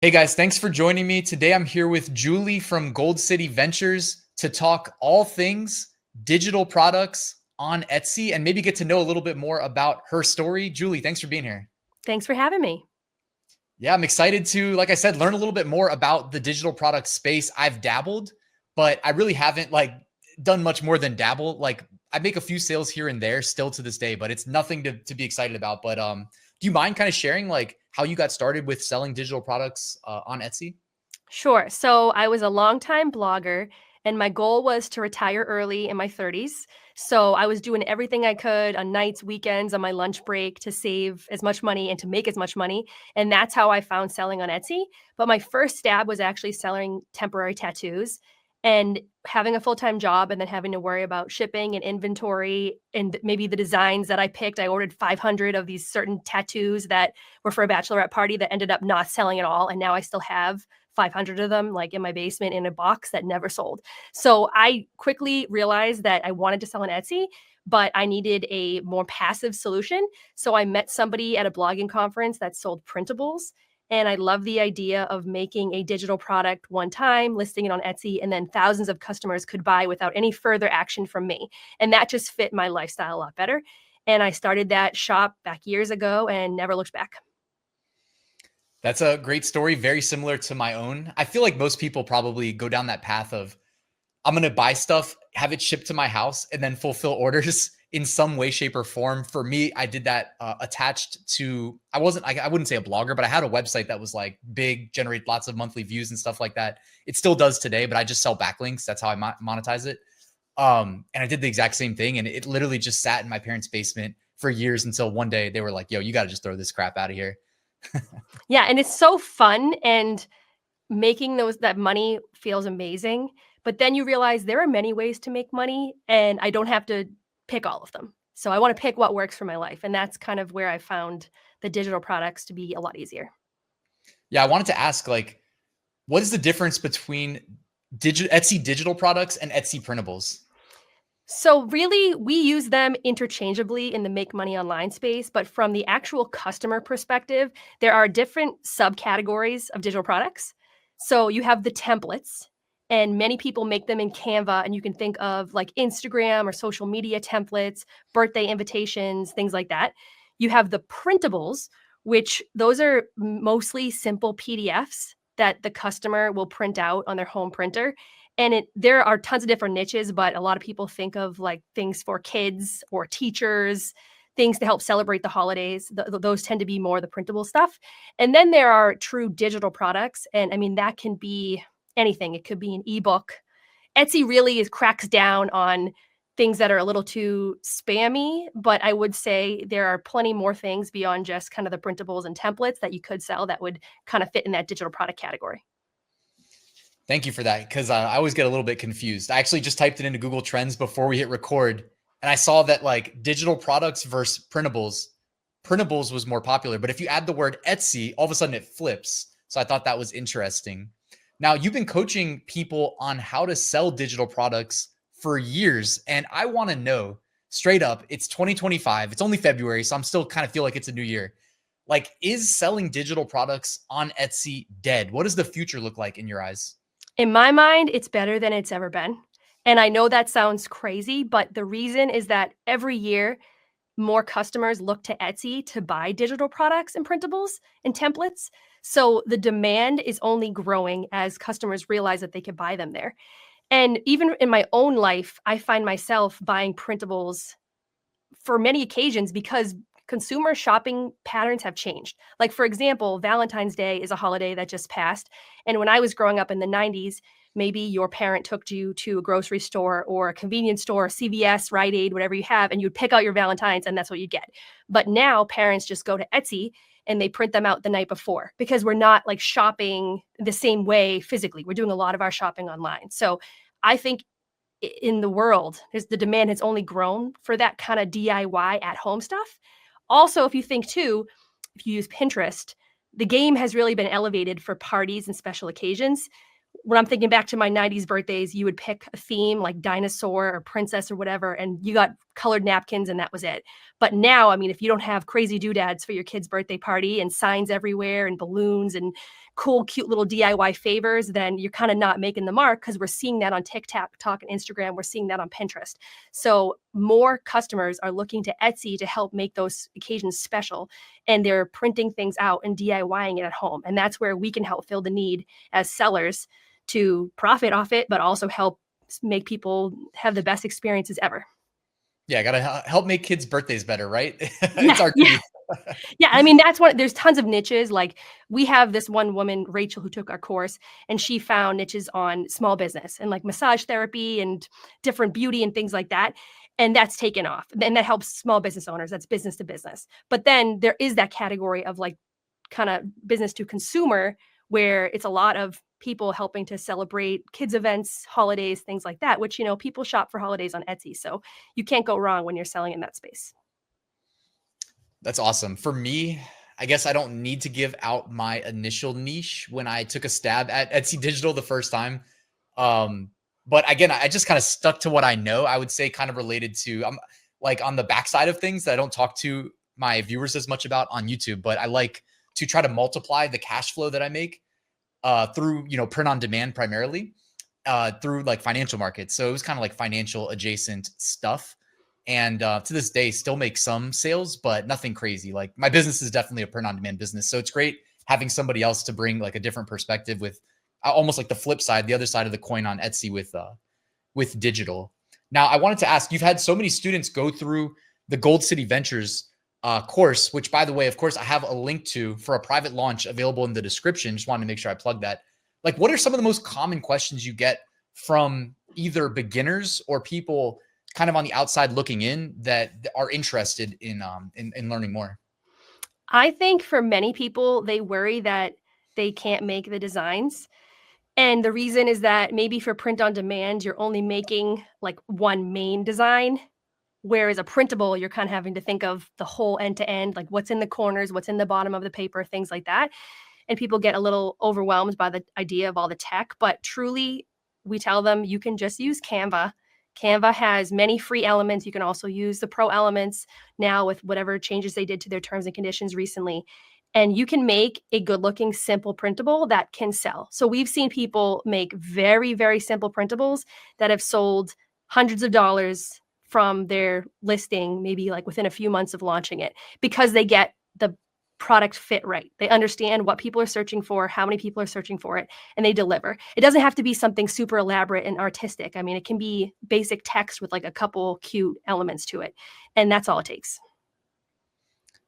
Hey guys, thanks for joining me. Today I'm here with Julie from Gold City Ventures to talk all things digital products on Etsy and maybe get to know a little bit more about her story. Julie, thanks for being here. Thanks for having me. Yeah, I'm excited to, like I said, learn a little bit more about the digital product space. I've dabbled, but I really haven't done much more than dabble. Like I make a few sales here and there still to this day, but it's nothing to be excited about. But do you mind kind of sharing like how you got started with selling digital products on Etsy? Sure. So I was a longtime blogger, and my goal was to retire early in my 30s. So I was doing everything I could on nights, weekends, on my lunch break to save as much money and to make as much money. And that's how I found selling on Etsy. But my first stab was actually selling temporary tattoos and having a full time job and then having to worry about shipping and inventory and maybe the designs that I picked. I ordered 500 of these certain tattoos that were for a bachelorette party that ended up not selling at all. And now I still have 500 of them like in my basement in a box that never sold. So I quickly realized that I wanted to sell on Etsy, but I needed a more passive solution. So I met somebody at a blogging conference that sold printables. And I love the idea of making a digital product one time, listing it on Etsy, and then thousands of customers could buy without any further action from me. And that just fit my lifestyle a lot better. And I started that shop back years ago and never looked back. That's a great story, very similar to my own. I feel like most people probably go down that path of I'm going to buy stuff, have it shipped to my house, and then fulfill orders in some way, shape, or form. For me, I did that attached to, I wouldn't say a blogger, but I had a website that was like big, generate lots of monthly views and stuff like that. It still does today, but I just sell backlinks. That's how I monetize it. And I did the exact same thing. And it literally just sat in my parents' basement for years until one day they were like, yo, you got to just throw this crap out of here. Yeah, and it's so fun and making that money feels amazing, but then you realize there are many ways to make money and I don't have to pick all of them. So I want to pick what works for my life, and that's kind of where I found the digital products to be a lot easier. Yeah, I wanted to ask, like, what is the difference between Etsy digital products and Etsy printables? So really, we use them interchangeably in the make money online space, but from the actual customer perspective, there are different subcategories of digital products. So you have the templates, and many people make them in Canva, and you can think of like Instagram or social media templates, birthday invitations, things like that. You have the printables, which those are mostly simple PDFs that the customer will print out on their home printer, and there are tons of different niches, but a lot of people think of like things for kids or teachers, things to help celebrate the holidays. Those tend to be more the printable stuff. And then there are true digital products. And I mean, that can be anything. It could be an ebook. Etsy really cracks down on things that are a little too spammy, but I would say there are plenty more things beyond just kind of the printables and templates that you could sell that would kind of fit in that digital product category. Thank you for that, because I always get a little bit confused. I actually just typed it into Google Trends before we hit record, and I saw that like digital products versus printables was more popular. But if you add the word Etsy, all of a sudden it flips. So I thought that was interesting. Now, you've been coaching people on how to sell digital products for years, and I want to know straight up, it's 2025, it's only February, so I'm still kind of feel like it's a new year. Like, is selling digital products on Etsy dead? What does the future look like in your eyes? In my mind, it's better than it's ever been. And I know that sounds crazy, but the reason is that every year, more customers look to Etsy to buy digital products and printables and templates. So the demand is only growing as customers realize that they can buy them there. And even in my own life, I find myself buying printables for many occasions because consumer shopping patterns have changed. Like, for example, Valentine's Day is a holiday that just passed. And when I was growing up in the 90s, maybe your parent took you to a grocery store or a convenience store, CVS, Rite Aid, whatever you have, and you'd pick out your Valentines and that's what you get. But now parents just go to Etsy and they print them out the night before because we're not like shopping the same way physically. We're doing a lot of our shopping online. So I think in the world, the demand has only grown for that kind of DIY at home stuff. Also, if you think too, if you use Pinterest, the game has really been elevated for parties and special occasions. When I'm thinking back to my 90s birthdays, you would pick a theme like dinosaur or princess or whatever, and you got colored napkins and that was it. But now, I mean, if you don't have crazy doodads for your kid's birthday party and signs everywhere and balloons and cool, cute little DIY favors, then you're kind of not making the mark, because we're seeing that on TikTok, and Instagram. We're seeing that on Pinterest. So more customers are looking to Etsy to help make those occasions special, and they're printing things out and DIYing it at home. And that's where we can help fill the need as sellers to profit off it, but also help make people have the best experiences ever. Yeah, gotta help make kids' birthdays better, right? Yeah, It's our yeah. key. Yeah, I mean, that's one. There's tons of niches. Like, we have this one woman, Rachel, who took our course, and she found niches on small business and like massage therapy and different beauty and things like that. And that's taken off. And that helps small business owners. That's business to business. But then there is that category of like kind of business to consumer, where it's a lot of people helping to celebrate kids events, holidays, things like that, which, people shop for holidays on Etsy. So you can't go wrong when you're selling in that space. That's awesome. For me, I guess I don't need to give out my initial niche when I took a stab at Etsy Digital the first time. But again, I just kind of stuck to what I know. I would say kind of related to, I'm like on the backside of things that I don't talk to my viewers as much about on YouTube, but I like to try to multiply the cash flow that I make through, print on demand primarily, through like financial markets. So it was kind of like financial adjacent stuff. And to this day, still make some sales, but nothing crazy. Like, my business is definitely a print on demand business. So it's great having somebody else to bring like a different perspective with almost like the flip side, the other side of the coin on Etsy with digital. Now, I wanted to ask, you've had so many students go through the Gold City Ventures course, which, by the way, of course, I have a link to for a private launch available in the description. Just wanted to make sure I plug that. Like, what are some of the most common questions you get from either beginners or people kind of on the outside looking in that are interested in learning more? I think for many people, they worry that they can't make the designs. And the reason is that maybe for print on demand, you're only making like one main design. Whereas a printable, you're kind of having to think of the whole end to end, like what's in the corners, what's in the bottom of the paper, things like that. And people get a little overwhelmed by the idea of all the tech. But truly, we tell them you can just use Canva. Canva has many free elements. You can also use the pro elements now with whatever changes they did to their terms and conditions recently. And you can make a good looking, simple printable that can sell. So we've seen people make very, very simple printables that have sold hundreds of dollars from their listing, maybe like within a few months of launching it, because they get the product fit right. They understand what people are searching for, how many people are searching for it, and they deliver. It doesn't have to be something super elaborate and artistic. I mean, it can be basic text with like a couple cute elements to it, and that's all it takes.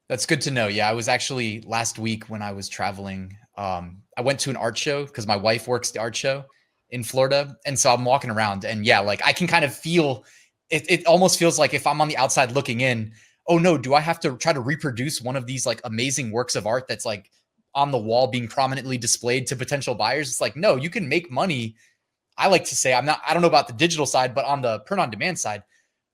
That's good to know. Yeah, I was actually last week when I was traveling, I went to an art show because my wife works the art show in Florida. And so I'm walking around and yeah, like I can kind of feel it. It almost feels like if I'm on the outside looking in, oh no, do I have to try to reproduce one of these like amazing works of art that's like on the wall being prominently displayed to potential buyers? It's like, no, you can make money. I like to say, I don't know about the digital side, but on the print on demand side,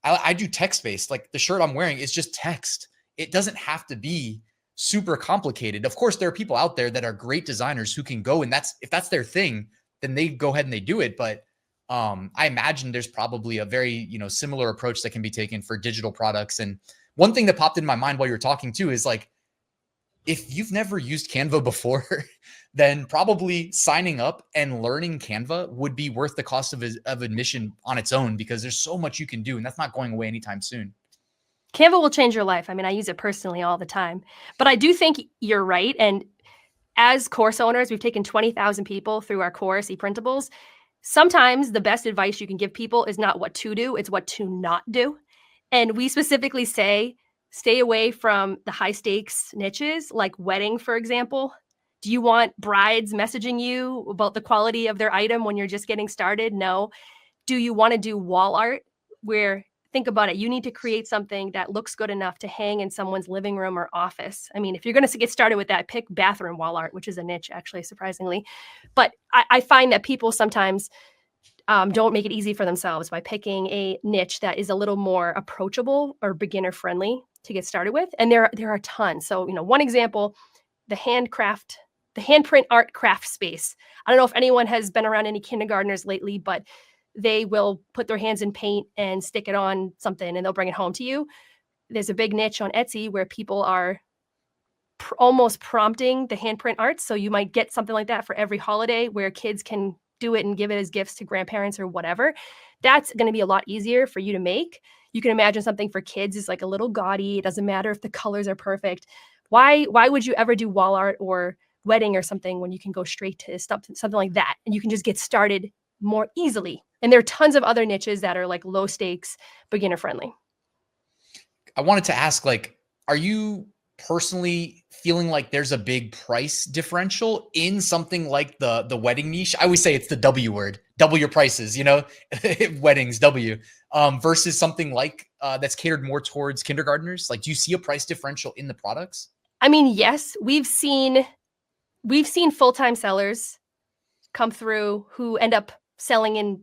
I do text based. Like the shirt I'm wearing is just text. It doesn't have to be super complicated. Of course, there are people out there that are great designers who can go, and if that's their thing, then they go ahead and they do it. But I imagine there's probably a very, similar approach that can be taken for digital products. And one thing that popped in my mind while you were talking too is like, if you've never used Canva before, then probably signing up and learning Canva would be worth the cost of admission on its own, because there's so much you can do, and that's not going away anytime soon. Canva will change your life. I mean, I use it personally all the time, but I do think you're right. And as course owners, we've taken 20,000 people through our course, e-printables. Sometimes the best advice you can give people is not what to do, it's what to not do. And we specifically say, stay away from the high stakes niches like wedding, for example. Do you want brides messaging you about the quality of their item when you're just getting started? No. Do you want to do wall art where, think about it, you need to create something that looks good enough to hang in someone's living room or office? I mean, if you're going to get started with that, pick bathroom wall art, which is a niche, actually, surprisingly. But I find that people sometimes don't make it easy for themselves by picking a niche that is a little more approachable or beginner friendly to get started with. And there are tons. So, one example, the handprint art craft space. I don't know if anyone has been around any kindergartners lately, but they will put their hands in paint and stick it on something and they'll bring it home to you. There's a big niche on Etsy where people are almost prompting the handprint arts. So you might get something like that for every holiday where kids can do it and give it as gifts to grandparents or whatever. That's going to be a lot easier for you to make. You can imagine something for kids is like a little gaudy. It doesn't matter if the colors are perfect. Why would you ever do wall art or wedding or something when you can go straight to something like that and you can just get started more easily? And there are tons of other niches that are like low stakes, beginner friendly. I wanted to ask, like, are you personally feeling like there's a big price differential in something like the wedding niche? I always say it's the W word, double your prices, you know, weddings, W, versus something like that's catered more towards kindergartners. Like, do you see a price differential in the products? I mean, yes, we've seen full-time sellers come through who end up selling in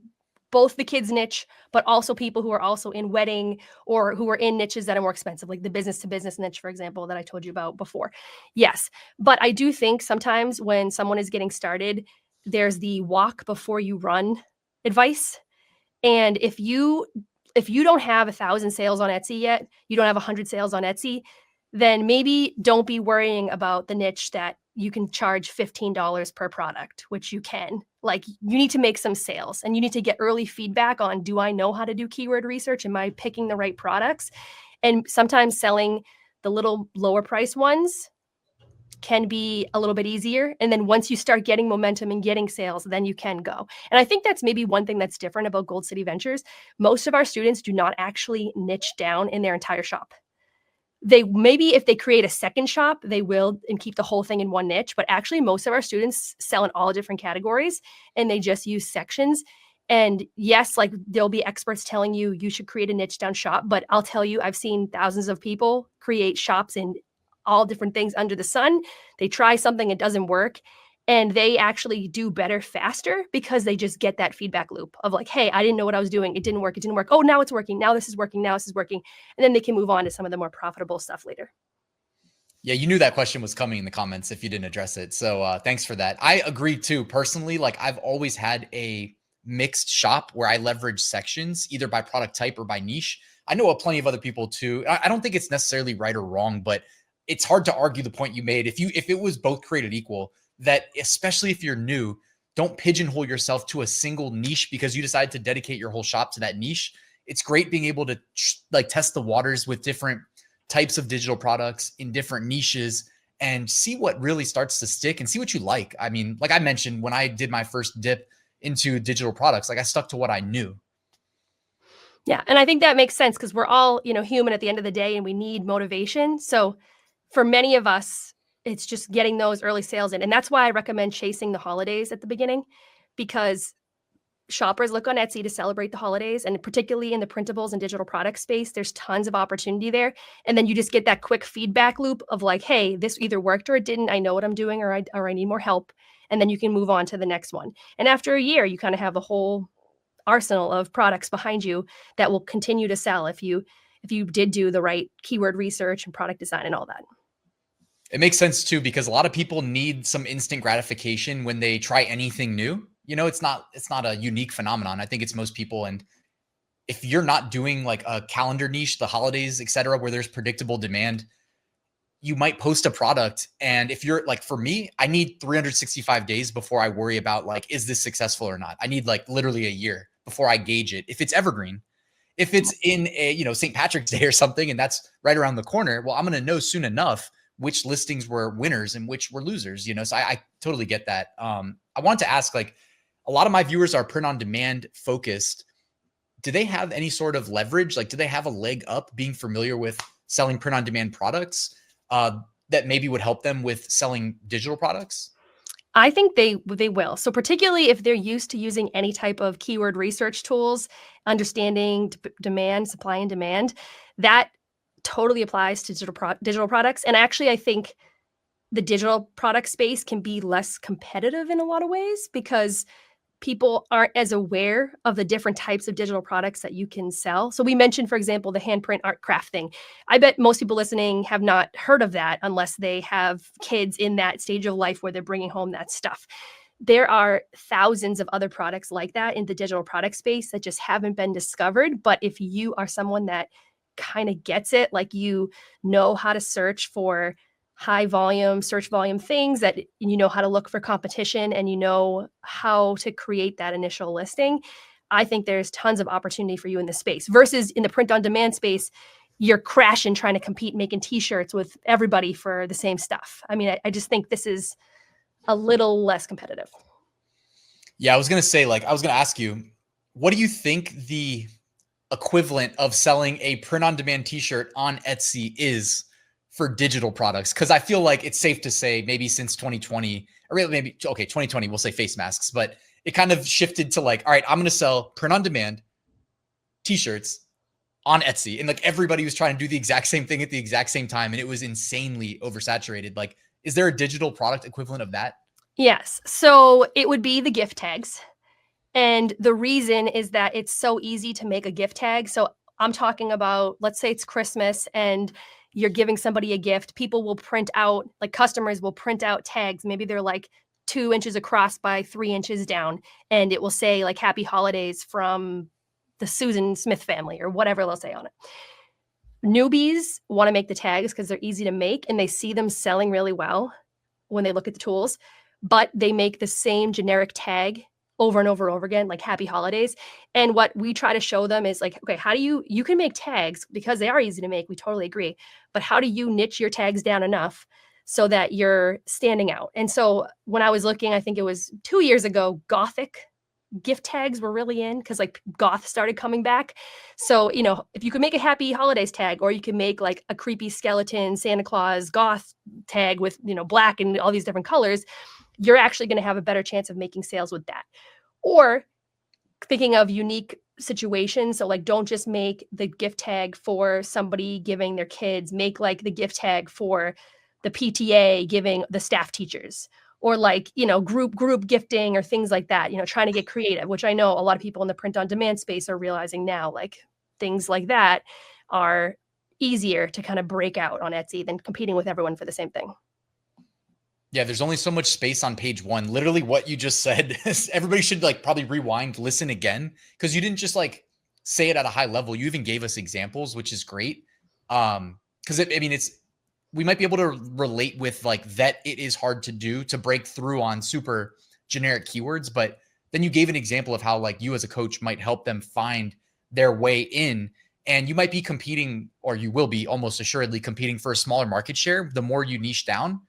both the kids niche, but also people who are also in wedding or who are in niches that are more expensive, like the business to business niche, for example, that I told you about before. Yes. But I do think sometimes when someone is getting started, there's the walk before you run advice. And if you don't have 1,000 sales on Etsy yet, you don't have 100 sales on Etsy, then maybe don't be worrying about the niche that you can charge $15 per product, which you can. Like, you need to make some sales and you need to get early feedback on, do I know how to do keyword research? Am I picking the right products? And sometimes selling the little lower price ones can be a little bit easier. And then once you start getting momentum and getting sales, then you can go. And I think that's maybe one thing that's different about Gold City Ventures. Most of our students do not actually niche down in their entire shop. They maybe, if they create a second shop, they will and keep the whole thing in one niche. But actually, most of our students sell in all different categories and they just use sections. And yes, like, there'll be experts telling you you should create a niche down shop. But I'll tell you, I've seen thousands of people create shops in all different things under the sun. They try something, it doesn't work. And they actually do better faster because they just get that feedback loop of like, hey, I didn't know what I was doing. It didn't work. It didn't work. Oh, now it's working. Now this is working. Now this is working. And then they can move on to some of the more profitable stuff later. Yeah, you knew that question was coming in the comments if you didn't address it. So thanks for that. I agree too. Personally, like, I've always had a mixed shop where I leverage sections either by product type or by niche. I know plenty of other people too. I don't think it's necessarily right or wrong, but it's hard to argue the point you made. If it was both created equal, that especially if you're new, don't pigeonhole yourself to a single niche because you decide to dedicate your whole shop to that niche. It's great being able to like test the waters with different types of digital products in different niches and see what really starts to stick and see what you like. I mean, like I mentioned, when I did my first dip into digital products, like, I stuck to what I knew. Yeah. And I think that makes sense because we're all, human at the end of the day and we need motivation. So for many of us, it's just getting those early sales in. And that's why I recommend chasing the holidays at the beginning, because shoppers look on Etsy to celebrate the holidays. And particularly in the printables and digital product space, there's tons of opportunity there. And then you just get that quick feedback loop of like, hey, this either worked or it didn't. I know what I'm doing, or I need more help. And then you can move on to the next one. And after a year, you kind of have a whole arsenal of products behind you that will continue to sell if you did do the right keyword research and product design and all that. It makes sense too, because a lot of people need some instant gratification when they try anything new. You know, it's not a unique phenomenon. I think it's most people. And if you're not doing like a calendar niche, the holidays, et cetera, where there's predictable demand, you might post a product. And if you're like, for me, I need 365 days before I worry about like, is this successful or not? I need like literally a year before I gauge it. If it's evergreen, if it's in a, St. Patrick's Day or something, and that's right around the corner, well, I'm going to know soon enough which listings were winners and which were losers, so I totally get that. I wanted to ask, like, a lot of my viewers are print on demand focused. Do they have any sort of leverage? Like, do they have a leg up being familiar with selling print on demand products that maybe would help them with selling digital products? I think they will. So particularly if they're used to using any type of keyword research tools, understanding demand, supply and demand, that totally applies to digital products. And actually, I think the digital product space can be less competitive in a lot of ways because people aren't as aware of the different types of digital products that you can sell. So we mentioned, for example, the handprint art craft thing. I bet most people listening have not heard of that unless they have kids in that stage of life where they're bringing home that stuff. There are thousands of other products like that in the digital product space that just haven't been discovered. But if you are someone that kind of gets it, like you know how to search for high volume, search volume things, that you know how to look for competition, and you know how to create that initial listing, I think there's tons of opportunity for you in this space versus in the print on demand space. You're crashing trying to compete, making t-shirts with everybody for the same stuff. I mean, I just think this is a little less competitive. Yeah, I was going to say, like, I was going to ask you, what do you think the equivalent of selling a print-on-demand t-shirt on Etsy is for digital products? Because I feel like it's safe to say maybe since 2020, or maybe, okay, 2020, we'll say face masks, but it kind of shifted to like, all right, I'm going to sell print-on-demand t-shirts on Etsy. And like everybody was trying to do the exact same thing at the exact same time. And it was insanely oversaturated. Like, is there a digital product equivalent of that? Yes. So it would be the gift tags. And the reason is that it's so easy to make a gift tag. So I'm talking about, let's say it's Christmas and you're giving somebody a gift. People will print out, like customers will print out tags. Maybe they're like 2 inches across by 3 inches down. And it will say like happy holidays from the Susan Smith family or whatever they'll say on it. Newbies want to make the tags because they're easy to make and they see them selling really well when they look at the tools, but they make the same generic tag over and over and over again, like happy holidays. And what we try to show them is like, okay, how do you can make tags because they are easy to make. We totally agree. But how do you niche your tags down enough so that you're standing out? And so when I was looking, I think it was 2 years ago, Gothic gift tags were really in because like goth started coming back. So, you know, if you could make a happy holidays tag, or you can make like a creepy skeleton Santa Claus goth tag with, you know, black and all these different colors, you're actually going to have a better chance of making sales with that. Or thinking of unique situations. So like, don't just make the gift tag for somebody giving their kids, make like the gift tag for the PTA giving the staff teachers, or like, you know, group gifting or things like that, you know, trying to get creative, which I know a lot of people in the print on demand space are realizing now, like things like that are easier to kind of break out on Etsy than competing with everyone for the same thing. Yeah, there's only so much space on page one. Literally what you just said, everybody should like probably rewind, listen again, because you didn't just like say it at a high level. You even gave us examples, which is great. Because I mean, we might be able to relate with like that it is hard to do to break through on super generic keywords, but then you gave an example of how like you as a coach might help them find their way in, and you might be competing, or you will be almost assuredly competing for a smaller market share the more you niche down,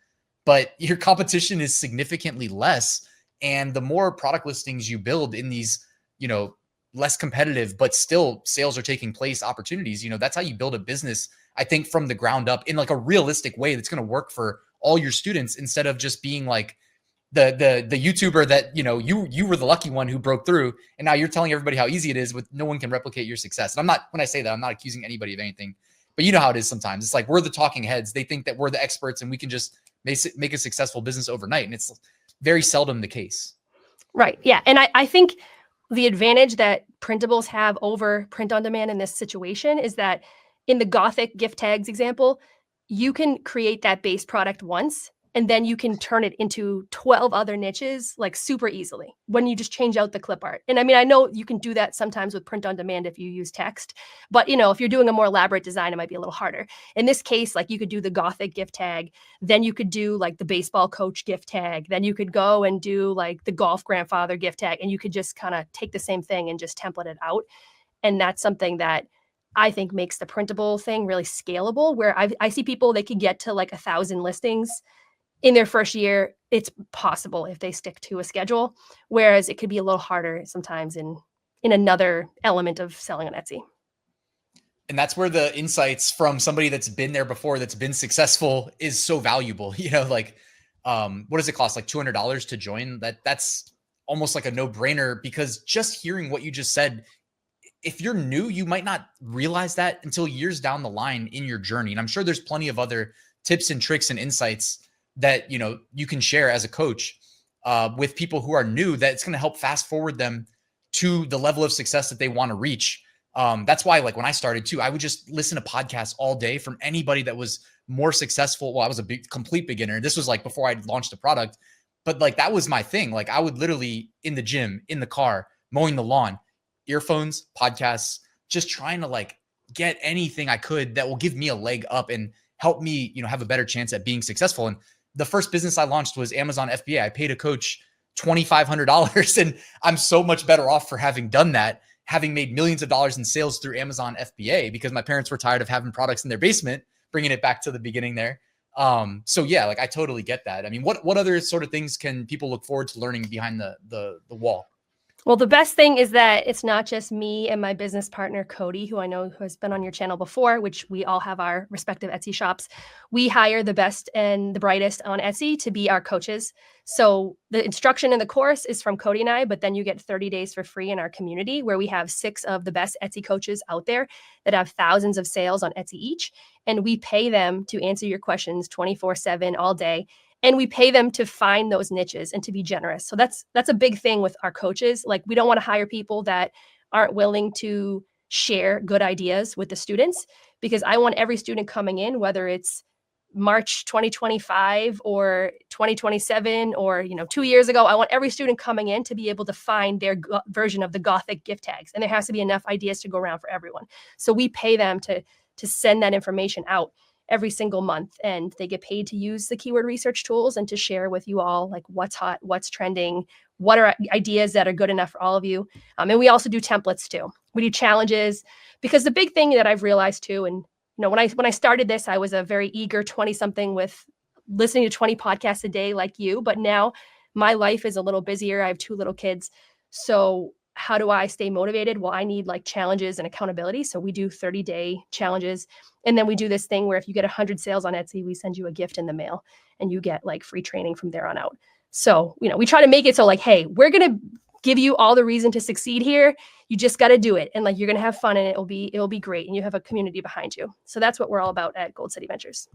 but your competition is significantly less. And the more product listings you build in these, you know, less competitive, but still sales are taking place opportunities, you know, that's how you build a business, I think, from the ground up in like a realistic way that's going to work for all your students, instead of just being like the YouTuber that, you know, you were the lucky one who broke through, and now you're telling everybody how easy it is with no one can replicate your success. And I'm not, when I say that, I'm not accusing anybody of anything, but you know how it is sometimes. It's like we're the talking heads. They think that we're the experts and we can just make a successful business overnight. And it's very seldom the case. Right. Yeah. And I think the advantage that printables have over print on demand in this situation is that in the Gothic gift tags example, you can create that base product once, and then you can turn it into 12 other niches like super easily when you just change out the clip art. And I mean, I know you can do that sometimes with print on demand if you use text, but you know, if you're doing a more elaborate design, it might be a little harder. In this case, like you could do the Gothic gift tag, then you could do like the baseball coach gift tag, then you could go and do like the golf grandfather gift tag, and you could just kind of take the same thing and just template it out. And that's something that I think makes the printable thing really scalable, where I see people, they could get to like 1,000 listings in their first year. It's possible if they stick to a schedule, whereas it could be a little harder sometimes in another element of selling on Etsy. And that's where the insights from somebody that's been there before, that's been successful, is so valuable. You know, like, what does it cost? Like $200 to join? That's almost like a no-brainer, because just hearing what you just said, if you're new, you might not realize that until years down the line in your journey. And I'm sure there's plenty of other tips and tricks and insights that, you know, you can share as a coach with people who are new, that it's going to help fast forward them to the level of success that they want to reach. That's why, like, when I started too, I would just listen to podcasts all day from anybody that was more successful. Well, I was a complete beginner. This was like before I launched a product. But like, that was my thing. Like, I would literally in the gym, in the car, mowing the lawn, earphones, podcasts, just trying to like get anything I could that will give me a leg up and help me, have a better chance at being successful. And the first business I launched was Amazon FBA. I paid a coach $2,500, and I'm so much better off for having done that, having made millions of dollars in sales through Amazon FBA, because my parents were tired of having products in their basement, bringing it back to the beginning there. So yeah, like, I totally get that. I mean, what other sort of things can people look forward to learning behind the wall? Well, the best thing is that it's not just me and my business partner, Cody, who I know who has been on your channel before, which we all have our respective Etsy shops. We hire the best and the brightest on Etsy to be our coaches. So the instruction in the course is from Cody and I, but then you get 30 days for free in our community, where we have 6 of the best Etsy coaches out there that have thousands of sales on Etsy each. And we pay them to answer your questions 24/7 all day. And we pay them to find those niches and to be generous. So that's a big thing with our coaches. Like, we don't want to hire people that aren't willing to share good ideas with the students, because I want every student coming in, whether it's March 2025 or 2027 or 2 years ago, I want every student coming in to be able to find their version of the Gothic gift tags, and there has to be enough ideas to go around for everyone. So we pay them to send that information out every single month, and they get paid to use the keyword research tools and to share with you all like what's hot, what's trending, what are ideas that are good enough for all of you. And we also do templates too. We do challenges, because the big thing that I've realized too, and when I started this, I was a very eager 20-something with listening to 20 podcasts a day like you, but now my life is a little busier. I have 2 little kids. So how do I stay motivated? Well, I need like challenges and accountability. So we do 30-day challenges. And then we do this thing where if you get 100 sales on Etsy, we send you a gift in the mail, and you get like free training from there on out. So, we try to make it so like, hey, we're going to give you all the reason to succeed here. You just got to do it. And like, you're going to have fun, and it'll be great. And you have a community behind you. So that's what we're all about at Gold City Ventures.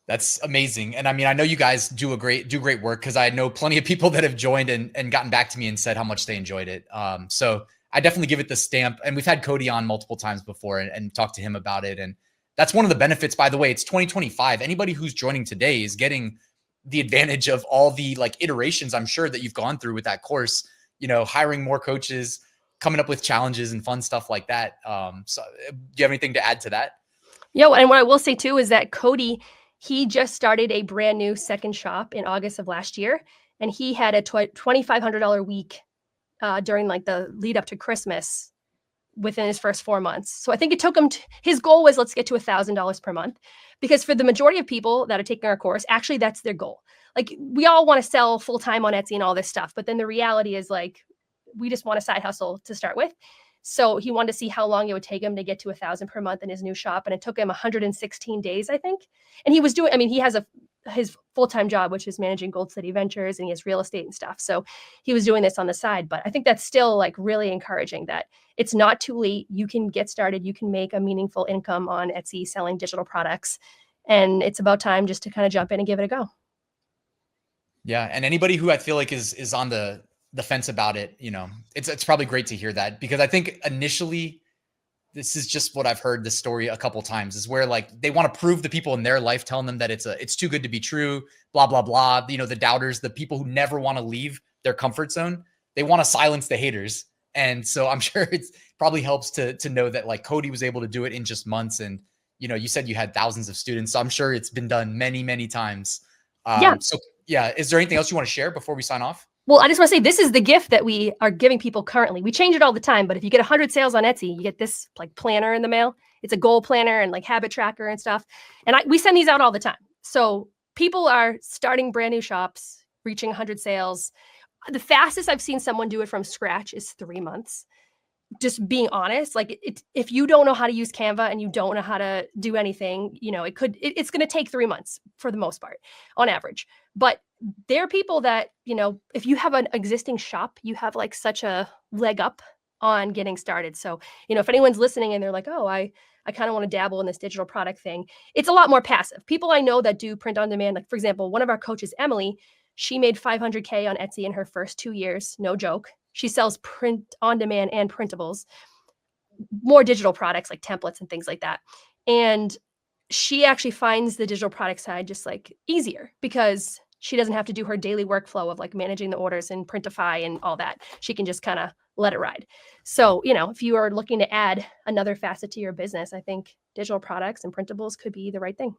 That's amazing. And I mean, I know you guys do great work, because I know plenty of people that have joined and gotten back to me and said how much they enjoyed it. So I definitely give it the stamp. And we've had Cody on multiple times before and talked to him about it. And that's one of the benefits, by the way. It's 2025. Anybody who's joining today is getting the advantage of all the like iterations, I'm sure, that you've gone through with that course, hiring more coaches, coming up with challenges and fun stuff like that. So do you have anything to add to that? And what I will say too is that Cody, he just started a brand new second shop in August of last year, and he had a $2,500 week during like the lead up to Christmas within his first 4 months. So I think it took him, his goal was, let's get to $1,000 per month, because for the majority of people that are taking our course, actually that's their goal. Like, we all want to sell full time on Etsy and all this stuff, but then the reality is like, we just want a side hustle to start with. So he wanted to see how long it would take him to get to 1,000 per month in his new shop. And it took him 116 days, I think. And he was doing, he has his full-time job, which is managing Gold City Ventures, and he has real estate and stuff. So he was doing this on the side, but I think that's still like really encouraging that it's not too late. You can get started. You can make a meaningful income on Etsy selling digital products. And it's about time just to kind of jump in and give it a go. Yeah. And anybody who I feel like is on the fence about it, it's probably great to hear that, because I think initially, this is just what I've heard this story a couple of times, is where like they want to prove the people in their life, telling them that it's too good to be true, blah, blah, blah. The doubters, the people who never want to leave their comfort zone, they want to silence the haters. And so I'm sure it's probably helps to know that like Cody was able to do it in just months. And, you said you had thousands of students, so I'm sure it's been done many, many times. So yeah. Is there anything else you want to share before we sign off? Well, I just want to say, this is the gift that we are giving people currently. We change it all the time, but if you get 100 sales on Etsy, you get this like planner in the mail. It's a goal planner and like habit tracker and stuff. And we send these out all the time. So people are starting brand new shops, reaching 100 sales. The fastest I've seen someone do it from scratch is 3 months. Just being honest, like if you don't know how to use Canva and you don't know how to do anything, it's going to take 3 months for the most part on average. But there are people that, if you have an existing shop, you have like such a leg up on getting started. So, if anyone's listening and they're like, oh, I kind of want to dabble in this digital product thing, it's a lot more passive. People I know that do print on demand, like for example, one of our coaches, Emily, she made $500K on Etsy in her first 2 years. No joke. She sells print on demand and printables, more digital products like templates and things like that. And she actually finds the digital product side just like easier, because she doesn't have to do her daily workflow of like managing the orders and Printify and all that. She can just kind of let it ride. So, if you are looking to add another facet to your business, I think digital products and printables could be the right thing.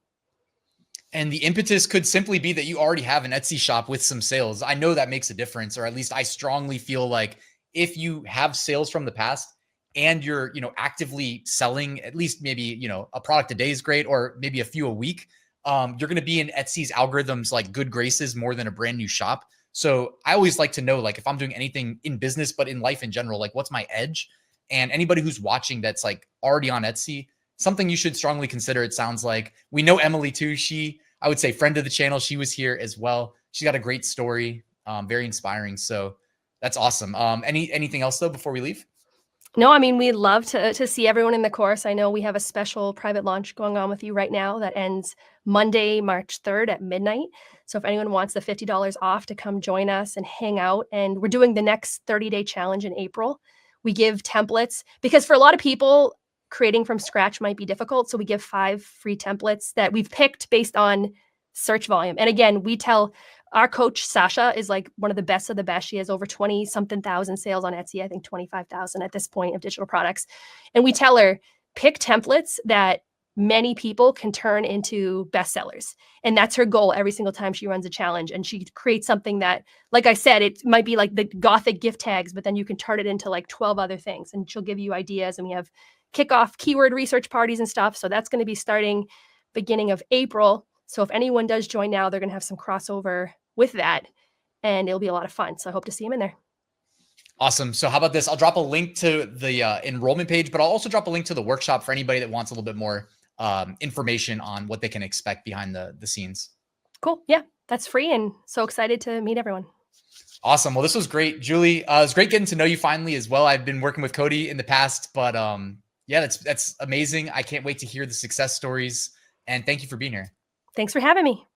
And the impetus could simply be that you already have an Etsy shop with some sales. I know that makes a difference, or at least I strongly feel like if you have sales from the past and you're, actively selling at least maybe, a product a day is great, or maybe a few a week, you're going to be in Etsy's algorithms like good graces more than a brand new shop. So I always like to know, like, if I'm doing anything in business, but in life in general, like what's my edge? And anybody who's watching that's like already on Etsy, something you should strongly consider. It sounds like we know Emily too. I would say friend of the channel. She was here as well. She's got a great story, very inspiring. So that's awesome. Anything else though before we leave? No, I mean, we'd love to see everyone in the course. I know we have a special private launch going on with you right now that ends Monday, March 3rd at midnight. So if anyone wants the $50 off to come join us and hang out, and we're doing the next 30-day challenge in April. We give templates because for a lot of people, creating from scratch might be difficult. So we give 5 free templates that we've picked based on search volume. And again, we tell our coach, Sasha, is like one of the best of the best. She has over 20 something thousand sales on Etsy. I think 25,000 at this point of digital products. And we tell her, pick templates that many people can turn into bestsellers. And that's her goal every single time she runs a challenge. And she creates something that, like I said, it might be like the Gothic gift tags, but then you can turn it into like 12 other things. And she'll give you ideas. And we have kickoff keyword research parties and stuff. So that's going to be starting beginning of April. So if anyone does join now, they're going to have some crossover with that, and it'll be a lot of fun. So I hope to see him in there. Awesome. So how about this? I'll drop a link to the enrollment page, but I'll also drop a link to the workshop for anybody that wants a little bit more information on what they can expect behind the scenes. Cool. Yeah, that's free, and so excited to meet everyone. Awesome. Well, this was great, Julie. It was great getting to know you finally as well. I've been working with Cody in the past, but yeah, that's amazing. I can't wait to hear the success stories, and thank you for being here. Thanks for having me.